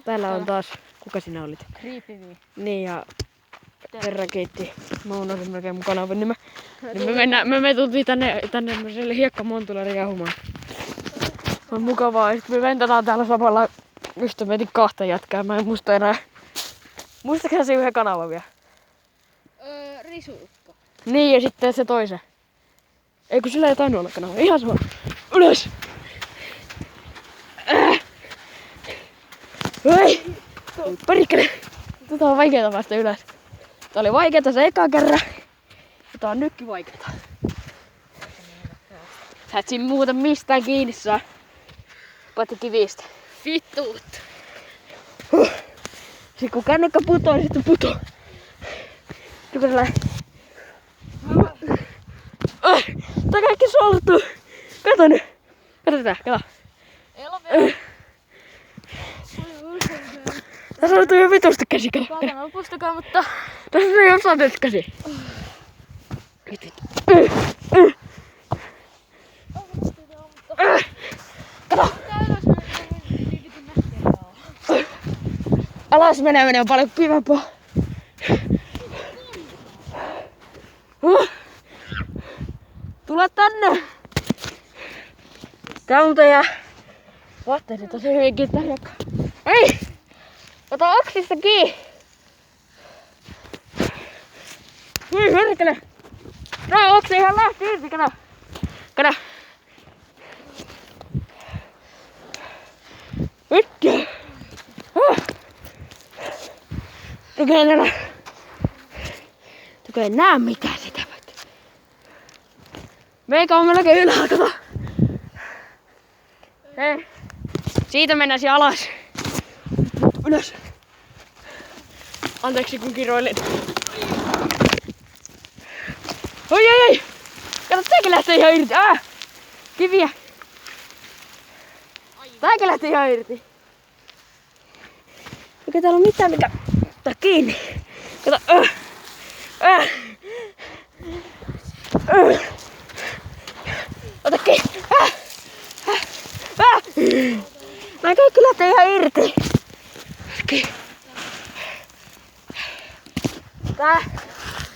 Täällä on taas, kuka sinä olit? Creepy. Niin ja Terra keitti Maunorin melkein mukana. Me tultiin tänne sille hiekkamontulalle jauhumaan. On mukavaa. Sitten me ventetään täällä samalla yhtä metin kahta jätkää. Mä en muista enää. Muistatko se yhden kanavan vielä? Risuukko. Niin ja sitten se toisen. Ei kun sillä ei tainnut olla kanava. Ihan sama. Ylös! Hei! Perkele! Tätä on vaikeeta päästä ylös. Tää oli vaikeeta se eka kerran. Ja tää on nytkin vaikeeta. Sä et siinä muuten mistään kiinni saa. Paitsi kivistä. Vittuut. Sitten kun kännykkä putoo, niin sitten putoo. Nyt kun tää kaikki soltuu. Kato nyt. Kato tää, kato. Ei ole vielä. Tää soltuu jo vitusti käsi, kato. Kaukana lopustakaan, mutta... Tässä ei oo saanut käsi. Kato. Alas menee on paljon kivempaa. Tule tänne! Täältä ja vaatteet tosi hyvinkin tarjokka. Hei! Ota oksista kiinni! Hyi herkele! Tää oksi ihan lähti irti, kato! Kato! Nyt! Tukee näe mitään sitä. Meikä on melkein ylhäällä, kato! Hei! Siitä mennäsi alas. Ylös! Anteeksi kun kiroilin. Oi! Kato, tääkin lähtee ihan irti. Kiviä! Tääkin lähtee ihan irti. Eikä täällä ole mitään mikä ottaa kiinni. Kato. Ota kiinni. Nää kaikki lähtee ihan irti.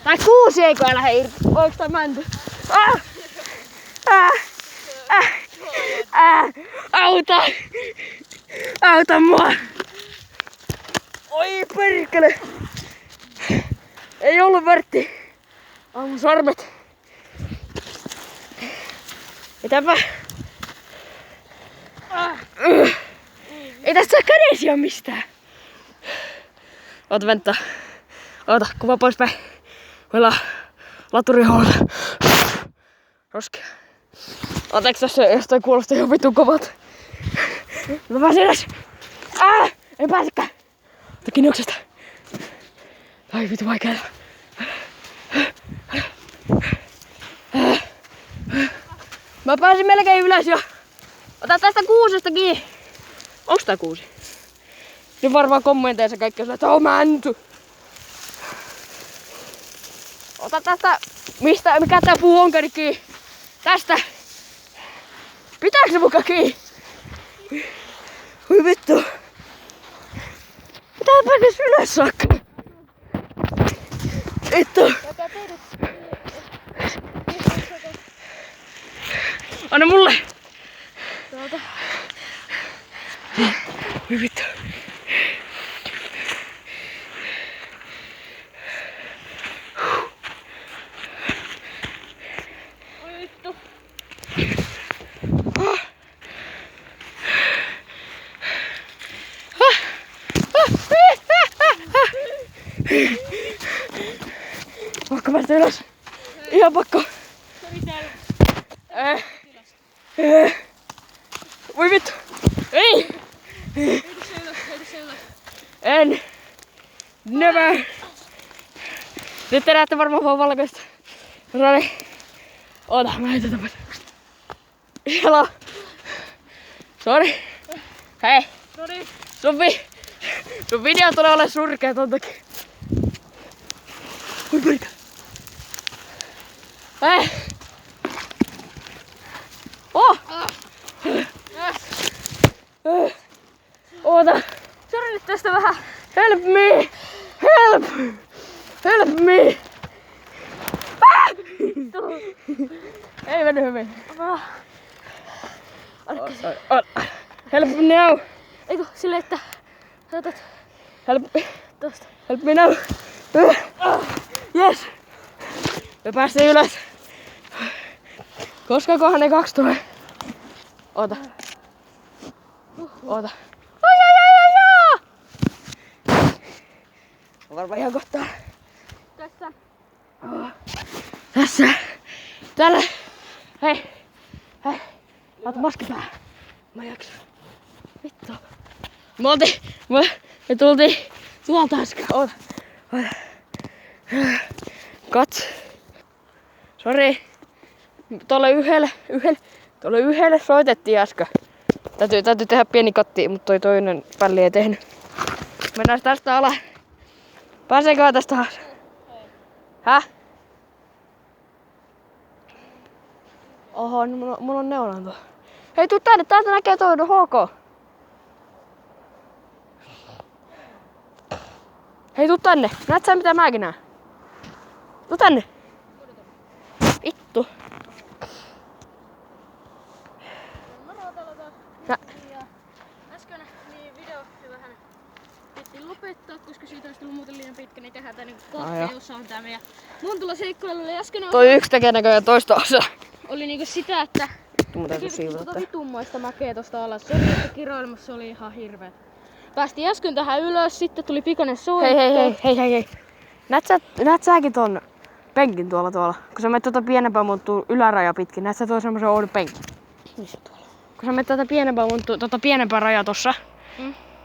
Tää kuusi eikö lähde irti? Oiks tää mänty? Auta! Auta mua! Oi perkele! Ei ollut värtti. Mun sormet. Mitäpä? Ei tässä kädesi oo mistään. Oota venttaa. Oota, kuva poispäin. Meillä on laturiholla. Roskea. Anteeksi jos toi kuulostaa ihan vitun kovalta. Mä pääsin edes. En pääsekään. Ota kiinni oksesta. Ai vitu vaikeeta. Mä pääsin melkein ylös jo. Ota tästä kuusesta kiinni. Onks tää kuusi? Nyt varmaan kommenteissa kaikki on että mänty. Ota tästä, mikä tää puu onkaan kiinni. Tästä. Pitääkö se muka kiinni? Hui vittu. Pitää päästä ylös saakka. Vittu. Anna mulle. Tuolta. Hui vittu. Oi vittu. Pakko päästä ylös. Ihan pakko. Voi vittu. Ei. Heitä se ylös. En. Never. Nyt te näette varmaan vaan valkoista. Noniin. Oota, mä heitän tämän. Siellä on. Sori. Hei. Noniin. Sun video tulee olemaan surkea ton takia. Oi perkele. Hei. Oh. Oota. Sori nyt tästä vähän. Help me! Help! Help me! Ei mennyt hyvin. Help me now! Eikö silleen, että sä otat tosta. Help me now! Yes! Me päästiin ylös. Koskakohan ne 2 tulee? Oota. Oota. Ai! On varmaan ihan kohtaa. Tässä. Tässä. Täällä. Hei. Hei. Laita maski päähän. Mä jaksan. Vittu. Me tultiin tuolta äsken. Oota. Kats. Sori. Tuolle yhdelle soitettiin äsken. Täytyy tehdä pieni katti, mutta toi toinen pälli ei tehnyt. Mennään tästä alas. Pääseekö tästä alas? Häh? Oho, niin mulla on neulanto. Hei, tuu tänne, täältä näkee toi HK. Hei, tuu tänne. Näet sä mitä mäkin näen? Tuu tänne. Vittu. Ja. Äsken niin video vähän piti lopettaa, koska siitä olisi tullut muuten liian pitkä, niin tehdään tää niinku kahtia, jossa on tää meidän Montula seikkailulle. Äsken Toi yksi tekee näköjään toista osaa. oli niinku sitä, että Mun täytyy siivota tää. vitummoista mäkeä tosta alas. Se oli, että kiroilemassa oli ihan hirveä. Päästiin äsken tähän ylös, sitten tuli pikainen soitto. Hei. Näet säkin ton penkin tuolla? Kun sä menet tuota pienempää muuttuu yläraja pitkin, näet sä tuo semmosen oudon penkin? Missä tuolla? Kun sä menet tuota pienempää muuttuu tuota pienempää rajaa tossa,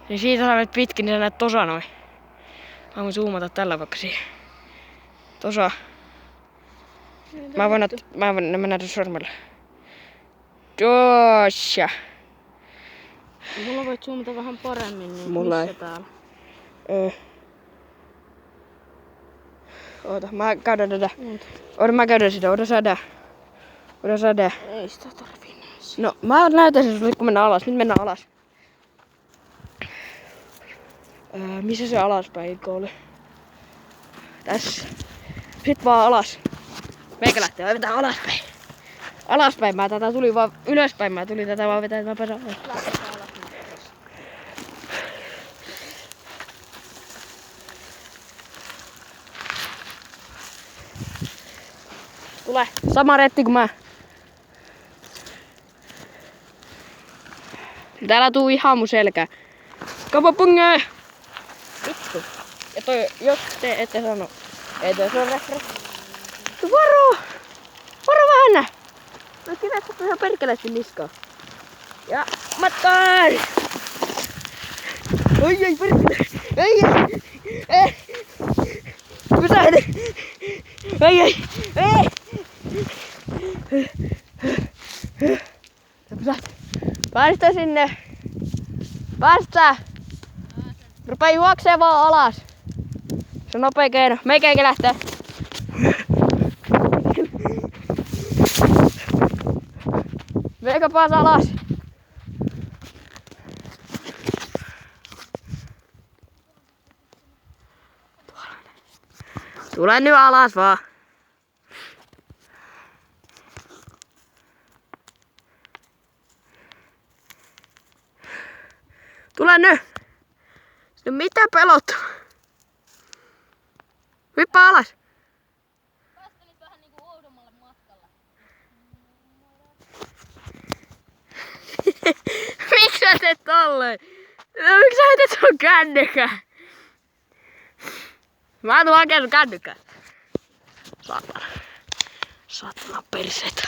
niin siitä sä menet pitkin, niin sä näet tossa noin. Mä voin zoomata tällä vaikka siihen. Tossa. Mä voin nähdä sormella. Tossa. Mulla voit zoomata vähän paremmin, niin Mulla missä ei. täällä? Oota, mä käydän tätä. Oota, mä käydän sitä. Oota sädä. Ei sitä tarvii nähdä. No, mä näytän sen sulle, kun mennään alas. Nyt mennään alas. Missä se alaspäin oli? Tässä. Sit vaan alas. Meikä lähtee vetää alaspäin. Alaspäin mä tätä tuli vaan ylöspäin. Mä tulin tätä vaan vetää, että mä pääsen alas. Tule. Sama retti kuin mä. Täällä tuu ihan mun selkää. Kapapungee! Vittu. Ja toi, jos te ette sano. Ei toi se on refre. Varo! Varo vähän! No kivet sattuu ihan perkeleesti niskaan. Ja matkaan! Oi perkele! Ei! Pysähdy! Ei! Pysähdy! Päästä sinne! Päästä! Rupee juoksee vaan alas! Se on nopea keino. Meikäikin lähtee. Meikä pääs alas! Tule nyt alas vaan! Tule nyt! No mitä pelottaa? Hyppää alas! Päästelit vähän niinku oudommalle matkalle. Miksi sä teet tolleen? No miksi sä teet sun kännykän? Mä tuun hakemaan sun kännykän. Saatana. Saatana perseetä.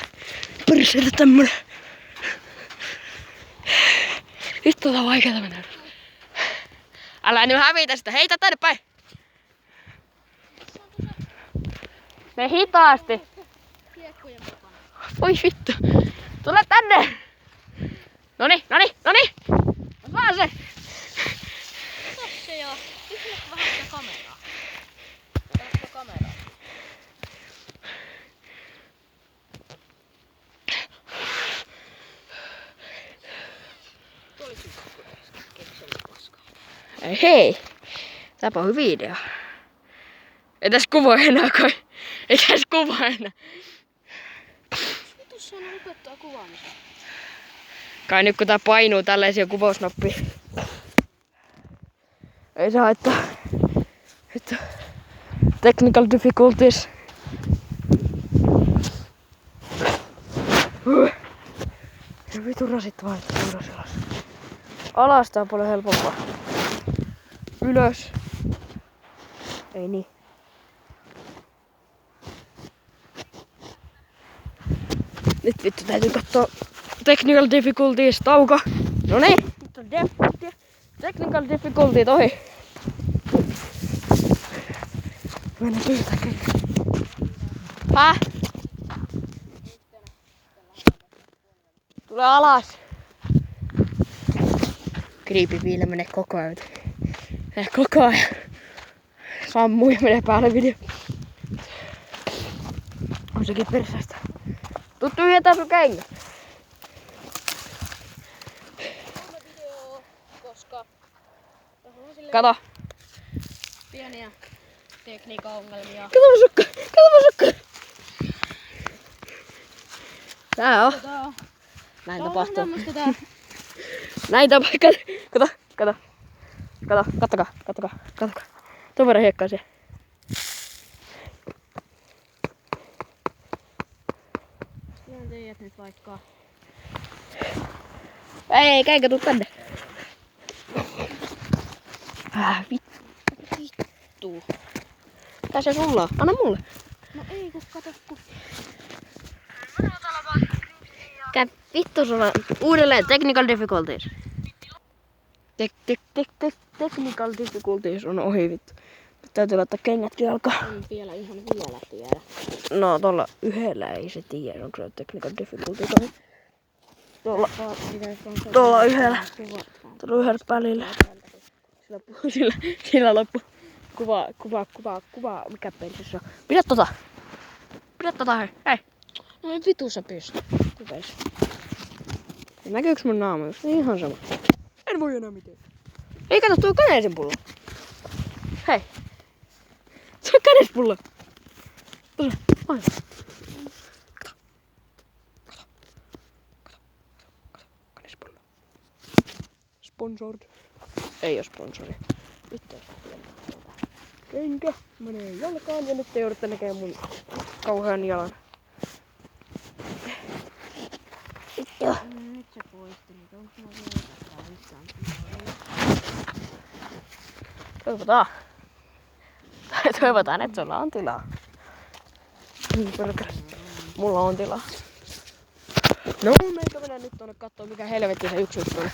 Perseetä tämmönen. Vittu on vaikeeta mennä. Älä nyt hävitä sitä. Heitä tänne päin. Me hitaasti. Kiekkojen mukana. Oi vittu. Tule tänne. Noni. Mä se. Tossa joo. Kysyä vähän sitä kameraa. Otatko kameraa? Tuo oli kyllä kekseli. Ei hei! Täpä on hyvä idea. Ei tässä kuva enää kai. Ei tässä kuva enää. Vitussa on lopettaa kuvaamista. Kai nyt kun tää painuu tällaisia kuvausnappia. Ei se haittaa. Että technical difficulties. Ja vitun rasittavaa, että ylös alas. Alas tää on paljon helpompaa. Ylös. Ei niin. Nyt vittu täytyy kattoo technical difficulties tauko. No niin, nyt on technical difficulties ohi. Mennä pyytää kenkä. Häh? Tule alas. Creepy-viille menee koko ajan. Koko ajan. Sammuu ja menee päälle video. On sekin persästä. Tuu tyhjentää sun kengät. Video, koska tähän on silleen Kato. pieniä tekniikan ongelmia. Kato mun sukka. Kato mun sukka. Tää on. Näin tapahtuu. Tämmöstä tää. Näin tapahtuu. Kato. Kato. Kato. Kattokaa. Kattokaa. Kattokaa. Tuon verran hiekkaa siellä. Ihan teidät nyt vaikka. Ei, käykö tuu tänne? Vittu. Tässä sulla on. Anna mulle. No ei kun kato kun. Käy vittu sulla. Uudelleen technical difficulties. Technical difficulties on ohi vittu. Täytyy laittaa kengät jalkaan. En vielä ihan vielä tiedä. No tuolla yhdellä ei se tiedä, onko se technical difficulties ohi. Tuolla yhdellä. Tuolla yhdellä välillä. Sillä loppu. Kuva. Mikä peli se on? Pidä tota. Hei. No ei vitussa pysty. Kupeis. Näkyykö mun naama just? Ihan sama. En voi enää mitään. Ei kato tuo käneisen pullo. Hei. Se on känespullo. Tule. Aivan. Kato. Känespullo. Sponsored. Ei oo sponsori. Vittu. Kenkä menee jalkaan ja nyt te joudutte näkemään mun kauhean jalan. Nyt se poisti, niin onko mä vielä yhtään? Toivotaan, että sulla on tilaa. Mulla on tilaa. No, meikä mennä nyt tonne kattoo mikä helvetti se yksi juttu oli.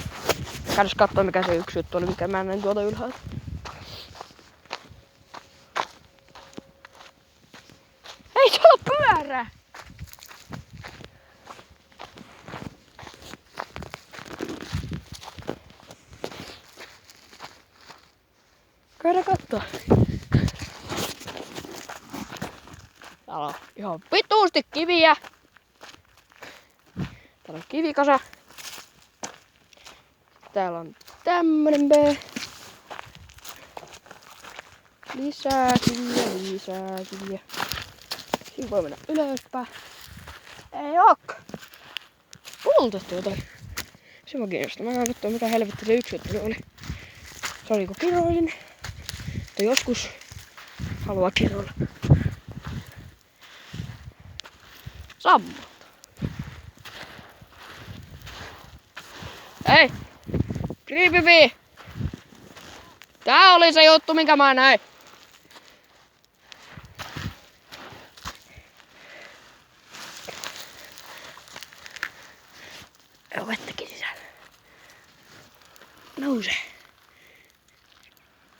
Käydäs kattoo mikä se yksi juttu oli, mikä mä näin tuolta ylhäältä. Hei, se on pyörä! Käydään kattoo. Täällä on ihan vituusti kiviä. Täällä on kivikasa. Täällä on tämmönen B. Lisää kiviä. Siinä voi mennä ylöspäin. Ei ok. Poltettu jotain. Se mä kiinnostaa. Mä käyn katsoa mitä helvetti se yksi juttu oli. Se oli kun kiroilin. Mutta joskus haluaa kiroilla. Sammut. Hei! Creepy! Tää oli se juttu, minkä mä näin. Joo, vettäkin sisällä.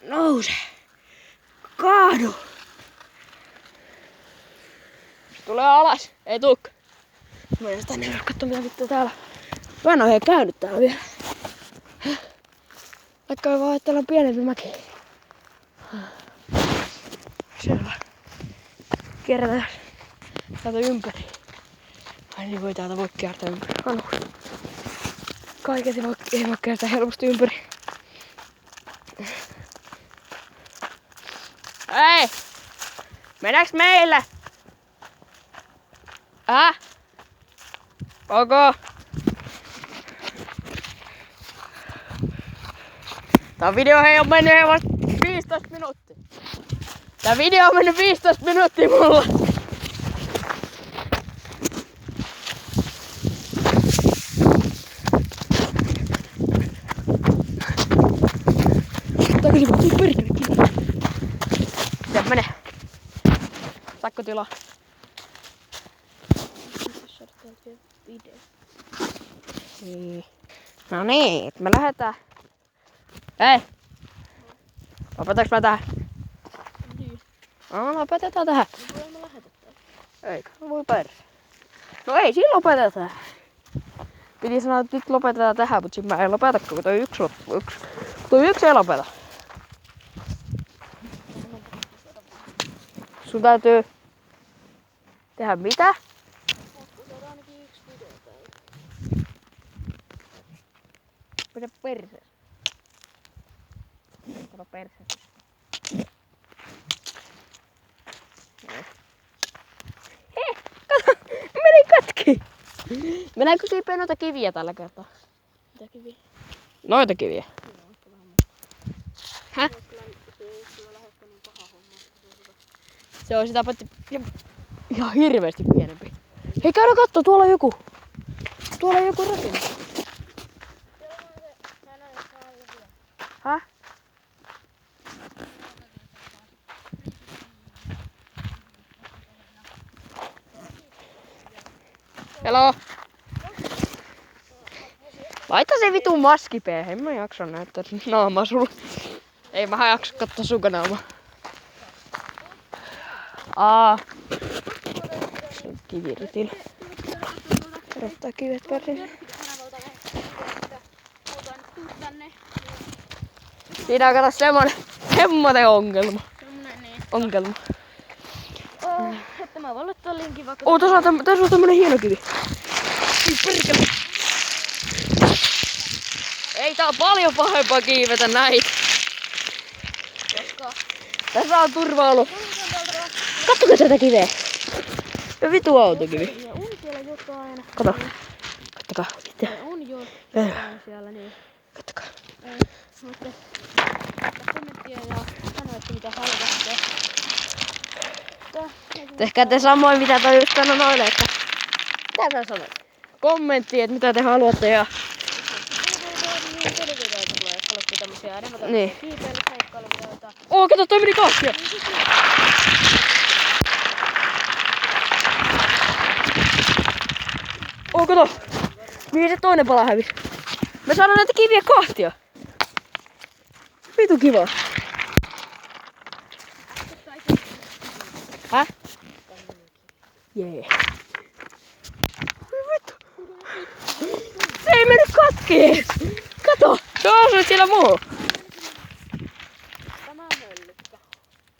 Nouse. Kaadu. Se tulee alas. Ei tuukka. Mä en tänne ylös katso mitä vittua täällä. Mä en oo ihan käynyt täällä vielä. Vaikka vaan, että täällä on pienempi mäki. Selvä. Kierretään täältä ympäri. Ai niin voi täältä voi kiertää ympäri. Kaiket ei voi kiertää helposti ympäri. Hei! Mennäänkö meille? Ok. Tää video on mennyt vasta 15 minuuttia. Tää video on mennyt 15 minuuttia mulla. Takaisin vaan, tuu perkele kiinni. Miten mene? Sakkotila. Niin. No niin, me lähdetään. Hei! Lopetaks mä tähän? Niin. No, lopetetaan tähän. Voi me lähetetään. Eikö? Voi perse. No ei siinä lopeteta. Piti sanoa, että nyt lopetetaan tähän, mutta sit mä en lopeta, kun toi yksi ei lopeta. Sun täytyy tehdä mitä? Saada ainakin yksi video täällä. Pidä perse. Kato perse. Hei, kato, meni katki. Mennäänkö kiipeä noita kiviä tällä kertaa? Mitä kiviä? Noita kiviä. Häh? Se on sitä paitsi ihan hirveesti pienempi. Hei, käydä kattoo, tuolla on joku. Tuolla on joku rakennus. Häh? Hello. Laita se vitun maski päähän. En mä jaksa näyttää naamaa sulle. Ei mä jaksa katsoa sun naamaa. Kiviritillä. Odottaa kivet perille. Siinä on kato semmonen ongelma. Semmonen niin. Ongelma. Että mä voin laittaa linkin vaikka... Tässä on tämmönen hieno kivi. Ei perkele. Ei, tää on paljon pahempaa kiivetä näitä. Koska... Tässä on turva-olo. Kattokaa tätä kiveä. Ja vitu autokivi. Ja on siellä jotain. Kato. Kattokaa. Mitä? On jotain siellä niin. Kattokaa. Voitte kommenttia ja sanoa, että mitä haluatte. Tehkää te samoin mitä toi just sanoi noille, että... Mitä sä sanoit? Kommentti, että mitä te haluatte ja... Niin. Kato, toi meni kahtia! Kato! Mihin se toinen pala hävisi? Me saadaan näitä kiviä kahtia! Vitu kiva! Häh? Jee. Vittu! Se ei mennyt katki ees! Kato! Se on osunut siellä muuhun!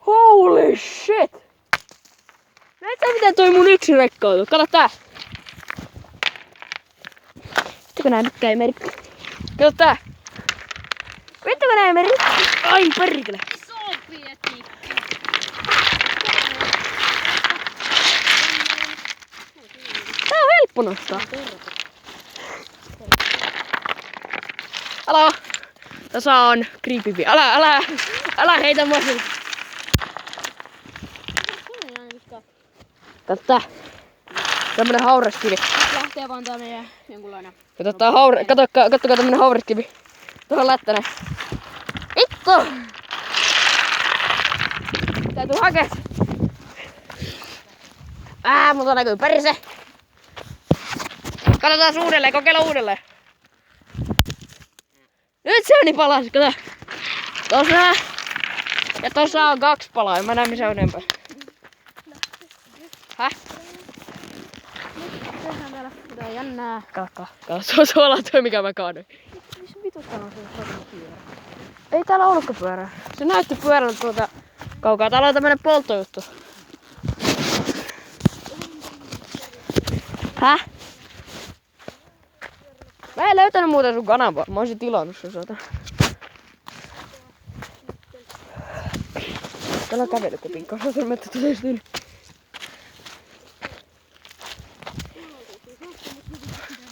Holy shit! Näet sä miten toi mun yksi rekkautuu? Kato tää! Vittu nää nyt käy meri. Kato tää! Vittu nää meri. Ai perkele! Tää on helppo nostaa. Alo! Tässä on creepy. Älä heitä mua siltä. Kato tää. Tämmönen haureskivi. Lähtee vaan tää meidän jonkunlainen. Kattokaa tämmönen haureskivi. Tuohon lättänen. Vittu! Täytyy hakea. Mutta näkyy perse. Katsotaan uudelleen, kokeilla uudelleen. Nyt se meni palas, kato. Tossa. Ja tossa on 2 palaa, en mä näe missä on enempää. Häh? Tehdään täällä jotain jännää. Kato, suola on toi mikä mä kaadoin. Missä vitut täällä on se pyörä? Ei täällä ollutko pyörää. Se näytti pyörältä tuolta kaukaa. Täällä on tämmönen polttojuttu. Häh? Mä en löytänyt muuten sun kanavaa. Mä oisin tilannut sen saatan. Täällä kävelykopin kanssa sormet tulee yli.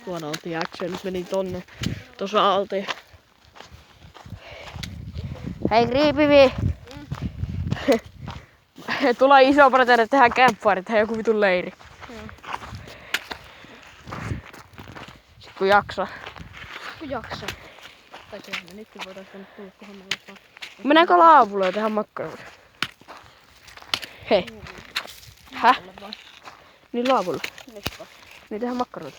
Tuolla oltiin Action, nyt meni tonne. Tuossa oltiin. Hei Kriipivi! Tulee iso praten, että tehdään campfire, tehdään joku vitun leiri. Sit kun jaksaa. Kun jaksaa. Tai kyllähän me nytkin voitais tänne tulla, kunhan me ollaan. Mennäänkö laavulle ja tehdään makkaroita? Hei. Häh? Niin laavulle. Nytpä. Niin tehdään makkaroita.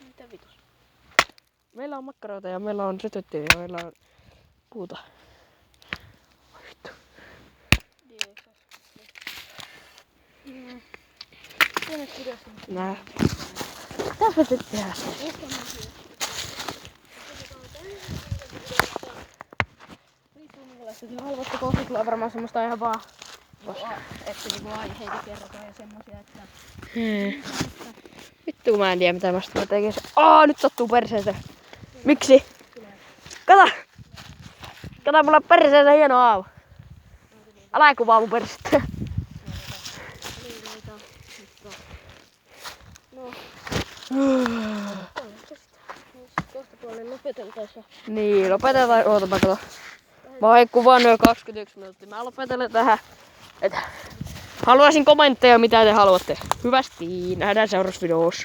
Mitä vitus? Meillä on makkaroita ja meillä on rötöttiä ja meillä on puuta. Oi vittu. Pienet videosta. Nää. Tässä me tehdään. Riippuu minkälaista te haluatte, kohta tulee varmaan semmoista ihan vaan. Että niinku aiheita kerrotaan ja semmosia, että... Vittu kun mä en tiedä mitä mä tekisin. Nyt sattuu perseeseen. Miksi? Kato! Kato mulla perseeseen hieno aamu. Älä kuvaa mun persettä. No. Kohta puolen lopeteltaisiin. Niin, lopetetaan. Ootapa kato. Mä oon kuvannut jo 21 minuuttia. Mä lopetelen tähän. Haluaisin kommentteja mitä te haluatte. Hyvästi. Nähdään seuraavassa videossa.